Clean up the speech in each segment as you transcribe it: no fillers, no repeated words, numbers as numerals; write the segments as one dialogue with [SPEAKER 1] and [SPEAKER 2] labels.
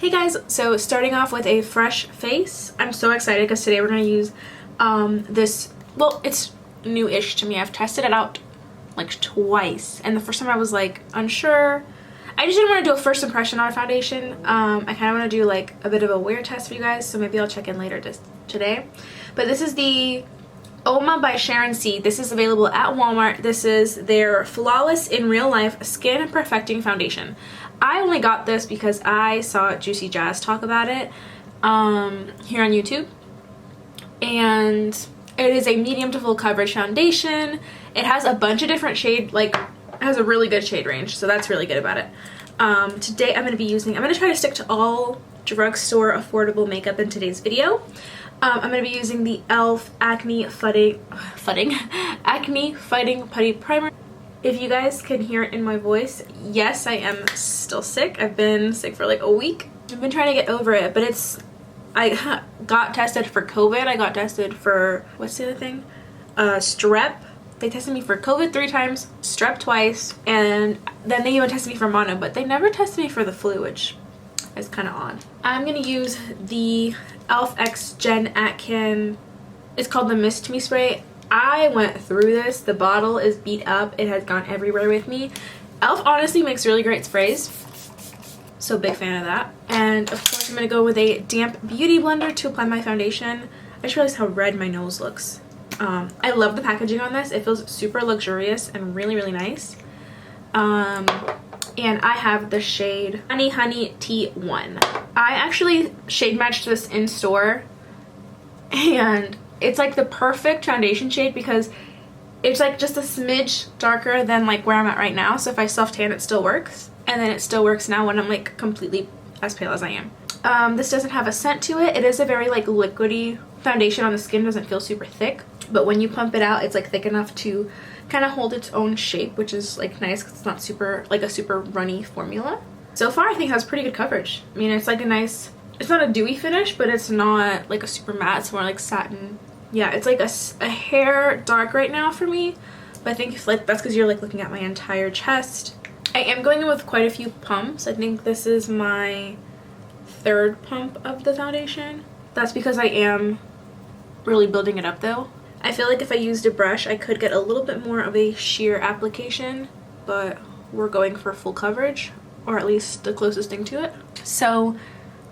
[SPEAKER 1] Hey guys, so starting off with a fresh face. I'm so excited because today we're going to use this, well, it's new-ish to me. I've tested it out like twice, and the first time I was like unsure. I just didn't want to do a first impression on a foundation. I kind of want to do like a bit of a wear test for you guys, so maybe I'll check in later today. But this is the Oma by Sharon C. This is available at Walmart. This is their Flawless in Real Life Skin Perfecting Foundation. I only got this because I saw Juicy Jazz talk about it here on YouTube. And it is a medium to full coverage foundation. It has a bunch of different shade, like it has a really good shade range, so that's really good about it. Today I'm going to try to stick to all drugstore affordable makeup in today's video. I'm going to be using the e.l.f. Acne Fighting Putty Primer. If you guys can hear it in my voice, yes, I am still sick. I've been sick for like a week. I've been trying to get over it, but I got tested for COVID. I got tested for, what's the other thing? Strep. They tested me for COVID 3 times, strep twice, and then they even tested me for mono, but they never tested me for the flu, which is kind of odd. I'm going to use the e.l.f. X Gen Atkin. It's called the Mist Me Spray. I went through this. The bottle is beat up. It has gone everywhere with me. e.l.f. honestly makes really great sprays, so big fan of that. And of course I'm going to go with a damp beauty blender to apply my foundation. I just realized how red my nose looks. I love the packaging on this. It feels super luxurious and really, really nice. And I have the shade Honey T1. I actually shade matched this in store, and it's like the perfect foundation shade because it's like just a smidge darker than like where I'm at right now. So if I self tan, it still works, and then it still works now when I'm like completely as pale as I am. This doesn't have a scent to it. It is a very like liquidy foundation on the skin. Doesn't feel super thick, but when you pump it out, it's like thick enough to kind of hold its own shape, which is like nice because it's not super like a super runny formula. So far I think it has pretty good coverage. I mean, it's like a nice, it's not a dewy finish, but it's not like a super matte. It's more like satin. Yeah, it's like a hair dark right now for me, but I think if, like, that's because you're like looking at my entire chest. I am going in with quite a few pumps. I think this is my 3rd pump of the foundation. That's because I am really building it up though. I feel like if I used a brush, I could get a little bit more of a sheer application, but we're going for full coverage, or at least the closest thing to it. So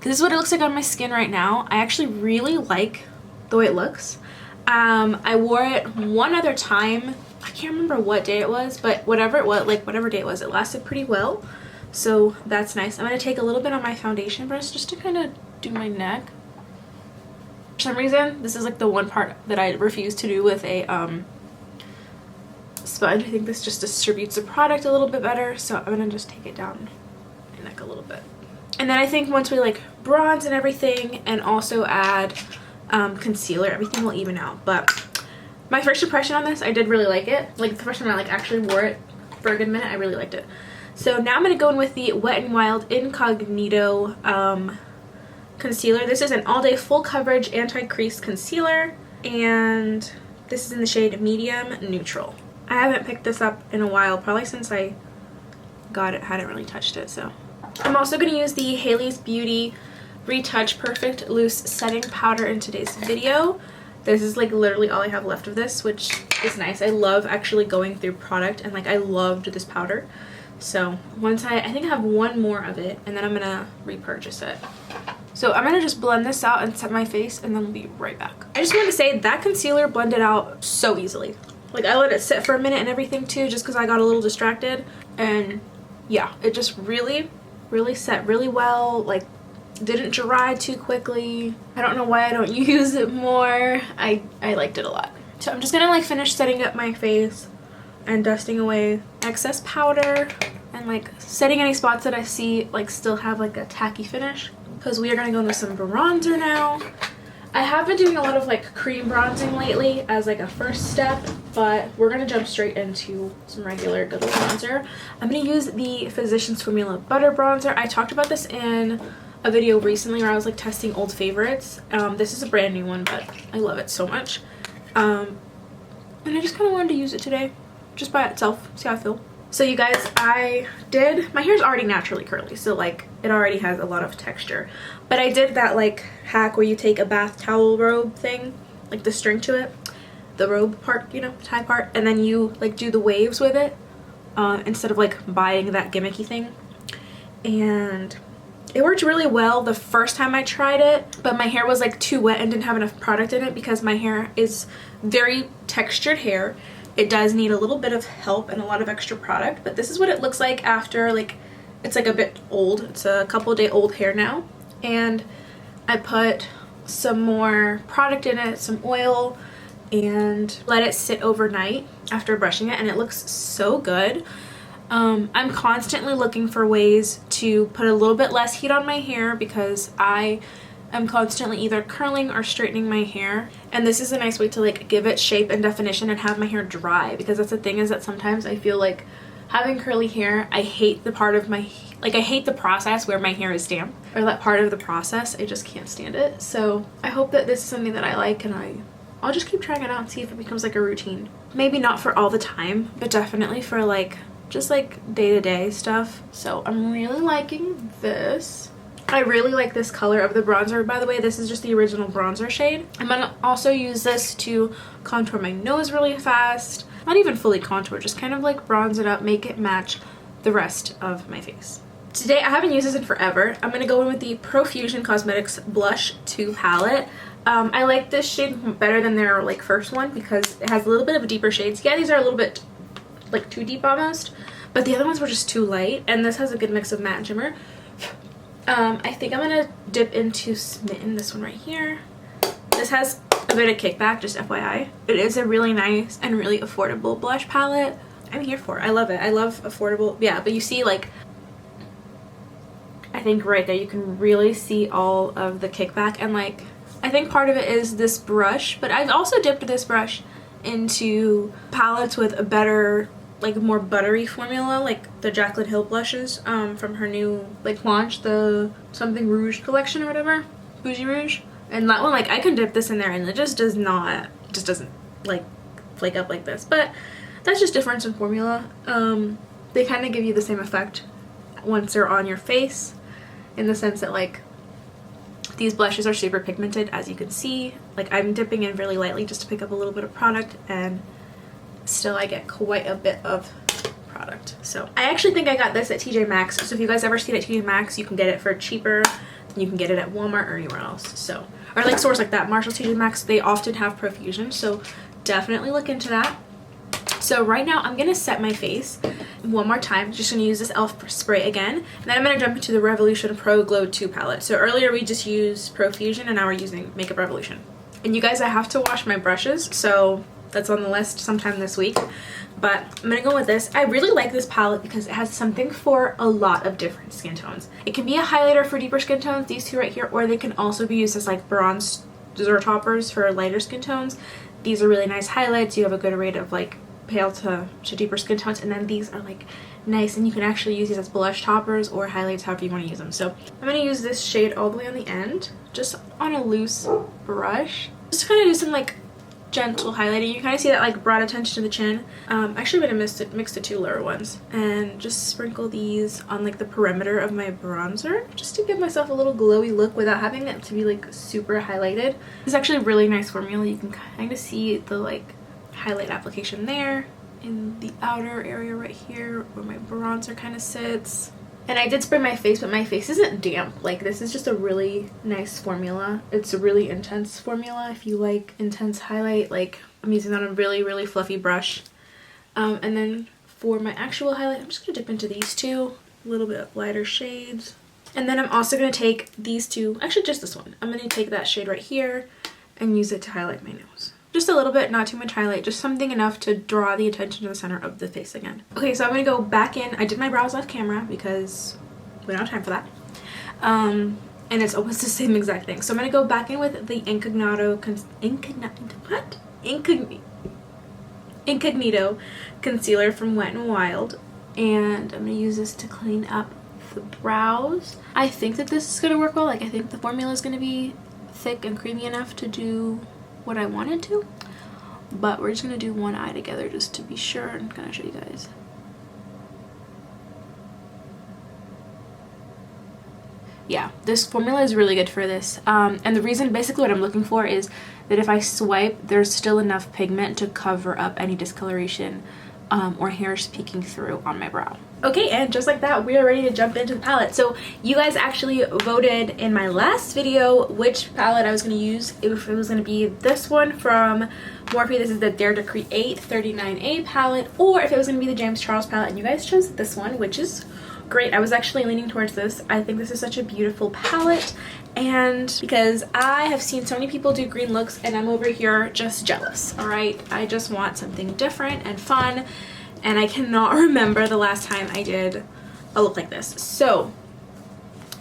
[SPEAKER 1] this is what it looks like on my skin right now. I actually really like the way it looks. I wore it one other time. I can't remember what day it was, but whatever it was, like whatever day it was, it lasted pretty well. So that's nice. I'm going to take a little bit on my foundation brush just to kind of do my neck. For some reason, this is like the one part that I refuse to do with a sponge. I think this just distributes the product a little bit better, so I'm going to just take it down my neck a little bit. And then I think once we like bronze and everything and also add concealer, everything will even out. But my first impression on this, I did really like it. Like the first time I like actually wore it for a good minute, I really liked it. So now I'm going to go in with the Wet n Wild Incognito concealer. This is an all day full coverage anti-crease concealer, and this is in the shade Medium Neutral. I haven't picked this up in a while, probably since I got it, hadn't really touched it. So I'm also going to use the Hailey's Beauty Retouch Perfect Loose Setting Powder in today's video. This is like literally all I have left of this, which is nice. I love actually going through product, and like I loved this powder. So once I think I have one more of it, and then I'm gonna repurchase it. So I'm gonna just blend this out and set my face, and then we'll be right back. I just wanted to say that concealer blended out so easily. Like I let it sit for a minute and everything too, just because I got a little distracted, and yeah, it just really set really well. Like didn't dry too quickly. I don't know why I don't use it more. I liked it a lot. So I'm just gonna like finish setting up my face and dusting away excess powder and like setting any spots that I see like still have like a tacky finish, because we are gonna go into some bronzer now. I have been doing a lot of like cream bronzing lately as like a first step, but we're gonna jump straight into some regular good old bronzer. I'm gonna use the Physicians Formula Butter Bronzer. I talked about this in a video recently where I was like testing old favorites. This is a brand new one, but I love it so much. And I just kind of wanted to use it today, just by itself, see how I feel. So you guys, my hair's already naturally curly, so like it already has a lot of texture, but I did that like hack where you take a bath towel robe thing, like the string to it, the robe part, you know, tie part, and then you like do the waves with it instead of like buying that gimmicky thing. And it worked really well the first time I tried it, but my hair was like too wet and didn't have enough product in it because my hair is very textured hair. It does need a little bit of help and a lot of extra product, but this is what it looks like after, like, it's like a bit old. It's a couple day old hair now. And I put some more product in it, some oil, and let it sit overnight after brushing it, and it looks so good. I'm constantly looking for ways to put a little bit less heat on my hair because I am constantly either curling or straightening my hair, and this is a nice way to like give it shape and definition and have my hair dry, because that's the thing, is that sometimes I feel like having curly hair, I hate the part of my, like I hate the process where my hair is damp, or that part of the process. I just can't stand it. So I hope that this is something that I like, and I'll just keep trying it out and see if it becomes like a routine. Maybe not for all the time, but definitely for like just like day-to-day stuff. So I'm really liking this. I really like this color of the bronzer. By the way, this is just the original bronzer shade. I'm gonna also use this to contour my nose really fast. Not even fully contour, just kind of like bronze it up, make it match the rest of my face. Today, I haven't used this in forever. I'm gonna go in with the Profusion Cosmetics Blush 2 palette. I like this shade better than their like first one because it has a little bit of deeper shades. Yeah, these are a little bit like too deep almost, but the other ones were just too light, and this has a good mix of matte and shimmer. I think I'm gonna dip into Smitten, this one right here. This has a bit of kickback, just FYI. It is a really nice and really affordable blush palette. I'm here for it. I love it. I love affordable. Yeah, but you see, like, I think right there you can really see all of the kickback, and like I think part of it is this brush, but I've also dipped this brush into palettes with a better, like more buttery formula, like the Jaclyn Hill blushes from her new like launch, the something rouge collection or whatever, Bougie Rouge. And that one, like I can dip this in there and it just doesn't like flake up like this, but that's just difference in formula. They kind of give you the same effect once they're on your face, in the sense that like these blushes are super pigmented, as you can see. Like I'm dipping in really lightly just to pick up a little bit of product, and still I get quite a bit of product. So I actually think I got this at TJ Maxx. So if you guys ever see it at TJ Maxx, you can get it for cheaper than you can get it at Walmart or anywhere else. So, or like stores like that, Marshall, TJ Maxx, they often have Profusion, so definitely look into that. So right now I'm gonna set my face one more time. Just gonna use this e.l.f. spray again, and then I'm gonna jump into the Revolution Pro Glow 2 palette. So earlier we just used Profusion, and now we're using Makeup Revolution. And you guys, I have to wash my brushes, so that's on the list sometime this week. But I'm gonna go with this. I really like this palette because it has something for a lot of different skin tones. It can be a highlighter for deeper skin tones, these two right here, or they can also be used as like bronzer toppers for lighter skin tones. These are really nice highlights. You have a good rate of like pale to deeper skin tones, and then these are like nice, and you can actually use these as blush toppers or highlights, however you want to use them. So I'm going to use this shade all the way on the end, just on a loose brush, just to kind of do some like gentle highlighting. You kind of see that like broad attention to the chin. Actually I'm going to mix the two lower ones and just sprinkle these on like the perimeter of my bronzer, just to give myself a little glowy look without having it to be like super highlighted. It's actually a really nice formula. You can kind of see the like highlight application there in the outer area right here where my bronzer kind of sits. And I did spray my face, but my face isn't damp. Like, this is just a really nice formula. It's a really intense formula if you like intense highlight. Like, I'm using that on a really, really fluffy brush. And then for my actual highlight, I'm just going to dip into these two, a little bit of lighter shades. And then I'm also going to take these two, actually just this one. I'm going to take that shade right here and use it to highlight my nose. Just a little bit, not too much highlight, just something enough to draw the attention to the center of the face again. Okay, so I'm going to go back in. I did my brows off camera because we don't have time for that. And it's almost the same exact thing. So I'm going to go back in with the Incognito Concealer from Wet n Wild. And I'm going to use this to clean up the brows. I think that this is going to work well. Like, I think the formula is going to be thick and creamy enough to do what I wanted to, but we're just gonna do one eye together just to be sure. I'm gonna show you guys. yeah, this formula is really good for this. And the reason, basically what I'm looking for is that if I swipe, there's still enough pigment to cover up any discoloration or hairs peeking through on my brow. Okay, and just like that, we are ready to jump into the palette. So you guys actually voted in my last video which palette I was going to use, if it was going to be this one from Morphe. This is the Dare to Create 39A palette, or if it was going to be the James Charles palette, and you guys chose this one, which is great. I was actually leaning towards this. I think this is such a beautiful palette, and because I have seen so many people do green looks and I'm over here just jealous. All right, I just want something different and fun, and I cannot remember the last time I did a look like this. So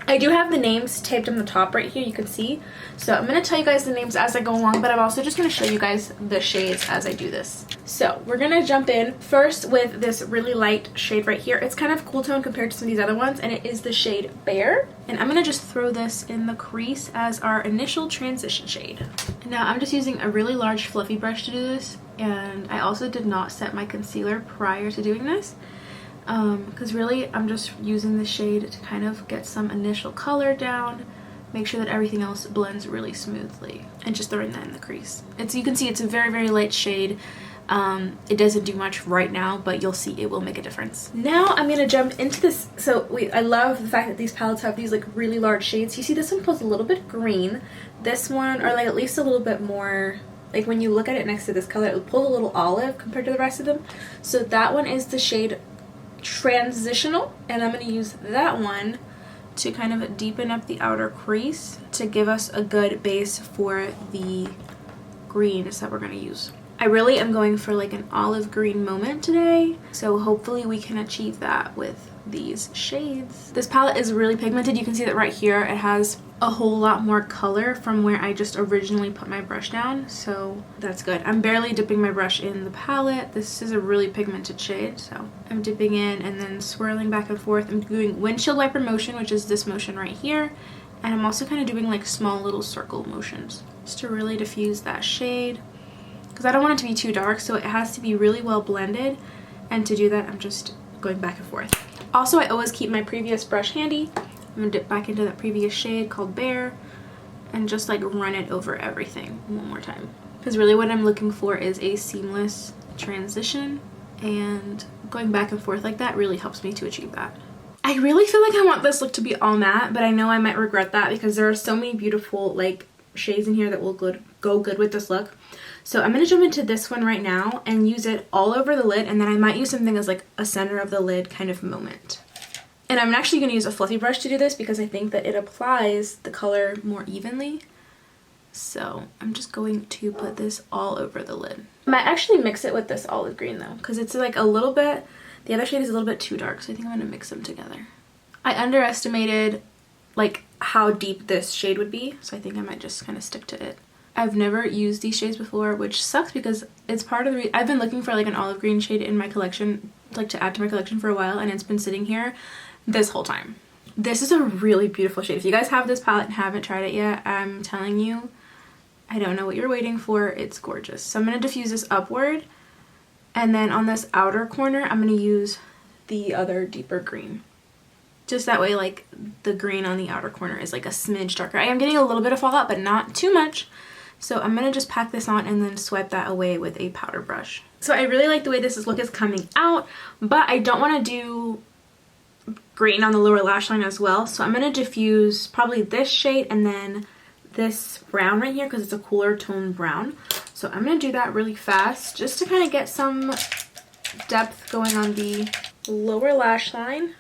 [SPEAKER 1] I do have the names taped on the top right here, you can see. So I'm going to tell you guys the names as I go along, but I'm also just going to show you guys the shades as I do this. So we're going to jump in first with this really light shade right here. It's kind of cool tone compared to some of these other ones, and it is the shade Bear. And I'm going to just throw this in the crease as our initial transition shade. Now I'm just using a really large fluffy brush to do this, and I also did not set my concealer prior to doing this. Because really I'm just using the shade to kind of get some initial color down, make sure that everything else blends really smoothly, and just throwing that in the crease. You can see it's a very, very light shade. It doesn't do much right now, but you'll see it will make a difference. Now I'm going to jump into this. So I love the fact that these palettes have these like really large shades. You see this one pulls a little bit green, this one, or like at least a little bit more, like when you look at it next to this color, it pulls a little olive compared to the rest of them. So that one is the shade Transitional, and I'm going to use that one to kind of deepen up the outer crease to give us a good base for the greens that we're going to use. I really am going for like an olive green moment today, so hopefully we can achieve that with these shades. This palette is really pigmented. You can see that right here it has a whole lot more color from where I just originally put my brush down, so that's good. I'm barely dipping my brush in the palette. This is a really pigmented shade, so I'm dipping in and then swirling back and forth. I'm doing windshield wiper motion, which is this motion right here, and I'm also kind of doing like small little circle motions just to really diffuse that shade, because I don't want it to be too dark, so it has to be really well blended, and to do that I'm just going back and forth. Also, I always keep my previous brush handy. I'm going to dip back into that previous shade called Bear and just like run it over everything one more time, because really what I'm looking for is a seamless transition, and going back and forth like that really helps me to achieve that. I really feel like I want this look to be all matte, but I know I might regret that because there are so many beautiful like shades in here that will go good with this look. So I'm going to jump into this one right now and use it all over the lid, and then I might use something as like a center of the lid kind of moment. And I'm actually going to use a fluffy brush to do this because I think that it applies the color more evenly. So I'm just going to put this all over the lid. I might actually mix it with this olive green though, because it's like a little bit, the other shade is a little bit too dark, so I think I'm going to mix them together. I underestimated like how deep this shade would be, so I think I might just kind of stick to it. I've never used these shades before, which sucks because it's part of the I've been looking for like an olive green shade in my collection, like to add to my collection for a while, and it's been sitting here this whole time. This is a really beautiful shade. If you guys have this palette and haven't tried it yet, I'm telling you, I don't know what you're waiting for. It's gorgeous. So I'm going to diffuse this upward, and then on this outer corner I'm going to use the other deeper green. Just that way like the green on the outer corner is like a smidge darker. I am getting a little bit of fallout, but not too much. So I'm going to just pack this on and then swipe that away with a powder brush. So I really like the way this look is coming out, but I don't want to do green on the lower lash line as well. So I'm going to diffuse probably this shade and then this brown right here because it's a cooler tone brown. So I'm going to do that really fast just to kind of get some depth going on the lower lash line.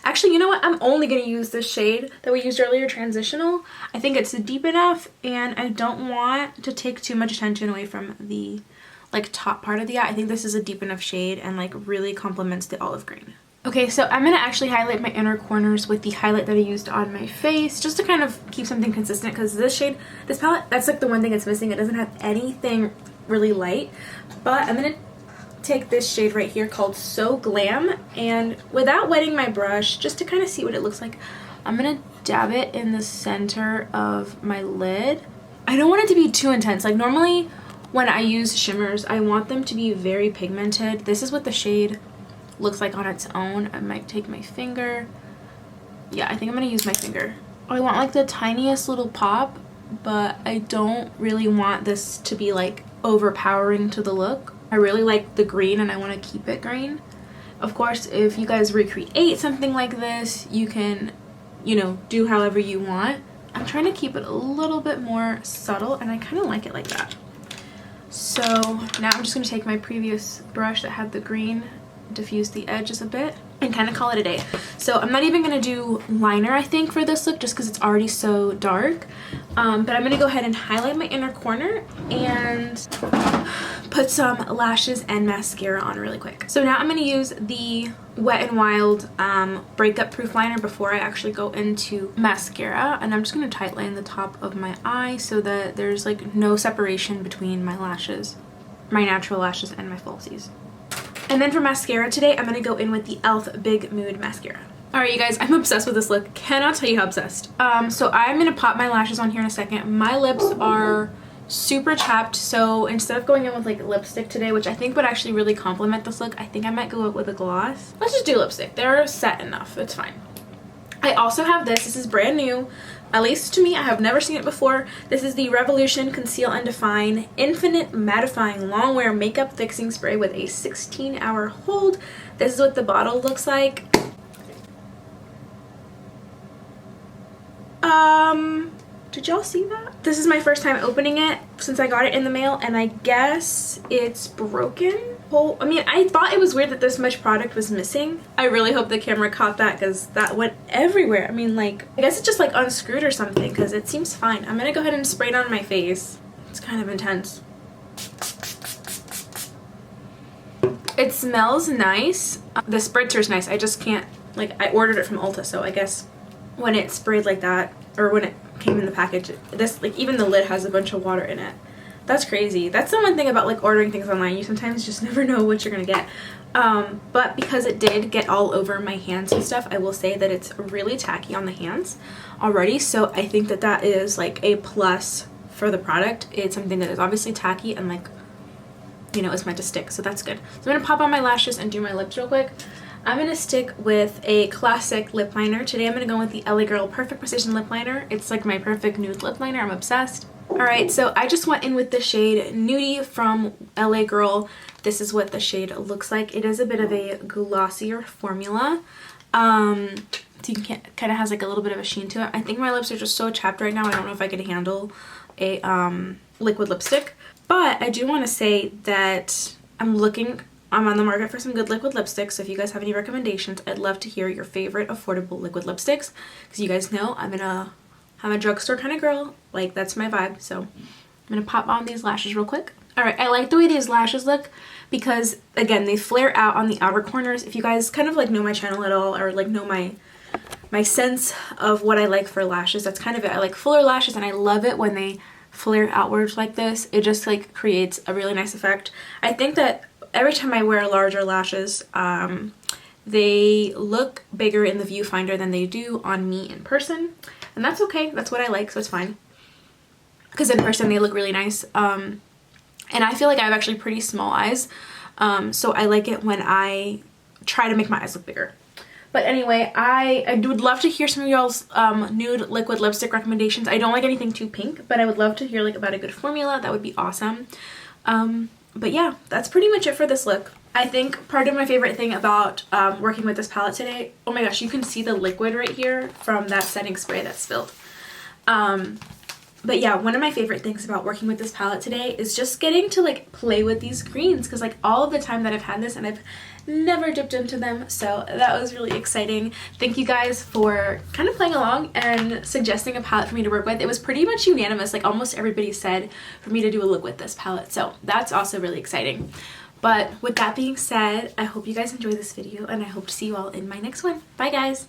[SPEAKER 1] Actually, you know what? I'm only going to use this shade that we used earlier, Transitional. I think it's deep enough, and I don't want to take too much attention away from the like top part of the eye. I think this is a deep enough shade and like really complements the olive green. Okay, so I'm going to actually highlight my inner corners with the highlight that I used on my face just to kind of keep something consistent, because this shade, this palette, that's like the one thing it's missing. It doesn't have anything really light, but I'm going to take this shade right here called So Glam, and without wetting my brush, just to kind of see what it looks like, I'm going to dab it in the center of my lid. I don't want it to be too intense. Like normally when I use shimmers, I want them to be very pigmented. This is what the shade looks like on its own. I might take my finger, Yeah, I think I'm gonna use my finger. I want like the tiniest little pop, but I don't really want this to be like overpowering to the look. I really like the green and I want to keep it green. Of course, if you guys recreate something like this, you can, you know, do however you want. I'm trying to keep it a little bit more subtle and I kind of like it like that. So now I'm just going to take my previous brush that had the green, diffuse the edges a bit, and kind of call it a day. So I'm not even going to do liner, I think, for this look just because it's already so dark. But I'm going to go ahead and highlight my inner corner and put some lashes and mascara on really quick. So now I'm going to use the Wet n Wild breakup proof liner before I actually go into mascara, and I'm just going to tight line the top of my eye so that there's like no separation between my lashes, my natural lashes, and my falsies. And then for mascara today, I'm going to go in with the e.l.f. Big Mood Mascara. Alright you guys, I'm obsessed with this look. Cannot tell you how obsessed. So I'm going to pop my lashes on here in a second. My lips are super chapped, so instead of going in with like lipstick today, which I think would actually really complement this look, I think I might go with a gloss. Let's just do lipstick. They're set enough. It's fine. I also have this. This is brand new. At least to me, I have never seen it before. This is the Revolution Conceal and Define Infinite Mattifying Long Wear Makeup Fixing Spray with a 16-hour hold. This is what the bottle looks like. Did y'all see that? This is my first time opening it since I got it in the mail, and I guess it's broken. Well, I mean, I thought it was weird that this much product was missing. I really hope the camera caught that because that went everywhere. I mean, like, I guess it just like unscrewed or something because it seems fine. I'm gonna go ahead and spray it on my face. It's kind of intense. It smells nice. The spritzer is nice. I just can't, like, I ordered it from Ulta, so I guess when it's sprayed like that, or when it came in the package, this, like, even the lid has a bunch of water in it. That's crazy. That's the one thing about like ordering things online. You sometimes just never know what you're gonna get. But because it did get all over my hands and stuff, I will say that it's really tacky on the hands already. So I think that that is like a plus for the product. It's something that is obviously tacky and, like, you know, it's meant to stick. So that's good. So I'm gonna pop on my lashes and do my lips real quick. I'm going to stick with a classic lip liner. Today I'm going to go with the LA Girl Perfect Precision Lip Liner. It's like my perfect nude lip liner. I'm obsessed. Alright, so I just went in with the shade Nudie from LA Girl. This is what the shade looks like. It is a bit of a glossier formula. So you can kind of has like a little bit of a sheen to it. I think my lips are just so chapped right now. I don't know if I could handle a liquid lipstick. But I do want to say that I'm on the market for some good liquid lipsticks, so if you guys have any recommendations, I'd love to hear your favorite affordable liquid lipsticks, because you guys know I'm a drugstore kind of girl. Like, that's my vibe. So I'm gonna pop on these lashes real quick. Alright, I like the way these lashes look because, again, they flare out on the outer corners. If you guys kind of like know my channel at all, or like know my sense of what I like for lashes, that's kind of it. I like fuller lashes, and I love it when they flare outwards like this. It just like creates a really nice effect. I think that every time I wear larger lashes, they look bigger in the viewfinder than they do on me in person. And that's okay. That's what I like, so it's fine. Because in person they look really nice. And I feel like I have actually pretty small eyes. So I like it when I try to make my eyes look bigger. But anyway, I would love to hear some of y'all's nude liquid lipstick recommendations. I don't like anything too pink, but I would love to hear like about a good formula. That would be awesome. But yeah, that's pretty much it for this look. I think part of my favorite thing about working with this palette today, oh my gosh, you can see the liquid right here from that setting spray that spilled. But yeah, one of my favorite things about working with this palette today is just getting to like play with these greens, because like all of the time that I've had this and I've never dipped into them, so that was really exciting. Thank you guys for kind of playing along and suggesting a palette for me to work with. It was pretty much unanimous, like almost everybody said for me to do a look with this palette, so that's also really exciting. But with that being said, I hope you guys enjoyed this video, and I hope to see you all in my next one. Bye guys!